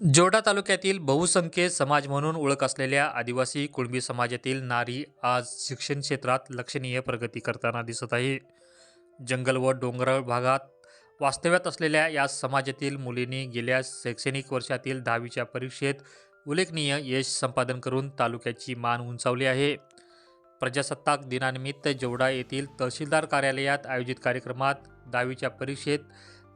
जोडा तालुक्यातील बहुसंख्य समाज म्हणून ओळख असलेल्या आदिवासी कुणबी समाजातील नारी आज शिक्षण क्षेत्रात लक्षणीय प्रगती करताना दिसत आहे. जंगल व डोंगराळ भागात वास्तव्यात असलेल्या या समाजातील मुलींनी गेल्या शैक्षणिक वर्षातील 10वीच्या परीक्षेत उल्लेखनीय यश संपादन करून तालुक्याची मान उंचावली आहे. प्रजासत्ताक दिनानिमित्त जोडा येथील तहसीलदार कार्यालयात आयोजित कार्यक्रमात 10वीच्या परीक्षेत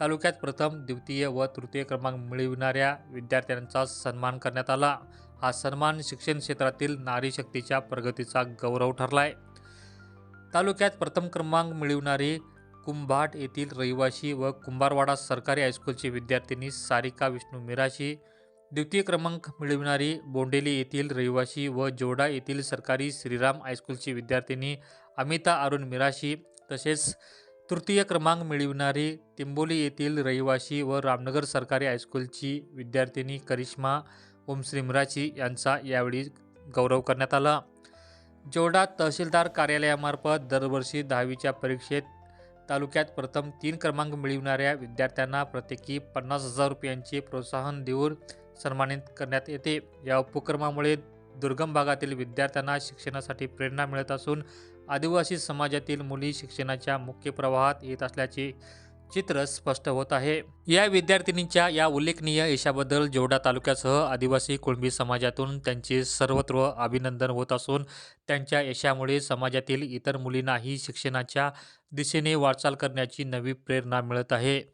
तालुक्यात प्रथम, द्वितीय व तृतीय क्रमांक मिळविणाऱ्या विद्यार्थ्यांचा सन्मान करण्यात आला. हा सन्मान शिक्षण क्षेत्रातील नारी शक्तीच्या प्रगतीचा गौरव ठरलाय. तालुक्यात प्रथम क्रमांक मिळविणारी कुंभाट येथील रहिवासी व कुंभारवाडा सरकारी हायस्कूलची विद्यार्थिनी सारिका विष्णू मिराशी, द्वितीय क्रमांक मिळविणारी बोंडेली येथील रहिवासी व जोडा येथील सरकारी श्रीराम हायस्कूलची विद्यार्थिनी अमिता अरुण मिराशी, तसेच तृतीय क्रमांक मिळविणारी तिंबोली येथील रहिवासी व रामनगर सरकारी हायस्कूलची विद्यार्थिनी करिश्मा ओमश्री मिराशी यांचा यावेळी गौरव करण्यात आला. जोडा तहसीलदार कार्यालयामार्फत दरवर्षी 10वीच्या परीक्षेत तालुक्यात प्रथम 3 क्रमांक मिळविणाऱ्या विद्यार्थ्यांना प्रत्येकी 50,000 रुपयांचे प्रोत्साहन देऊन सन्मानित करण्यात येते. या उपक्रमामुळे दुर्गम भागातील विद्यार्थ्यांना शिक्षणासाठी प्रेरणा मिळत असून आदिवासी समाजातील मुली शिक्षणाच्या मुख्य प्रवाहात येत असल्याचे चित्र स्पष्ट होत आहे. या विद्यार्थिनींच्या या उल्लेखनीय यशाबद्दल जोडा तालुक्यासह आदिवासी कुणबी समाजातून त्यांचे सर्वत्र अभिनंदन होत असून त्यांच्या यशामुळे समाजातील इतर मुलींनाही शिक्षणाच्या दिशेने वाटचाल करण्याची नवी प्रेरणा मिळत आहे.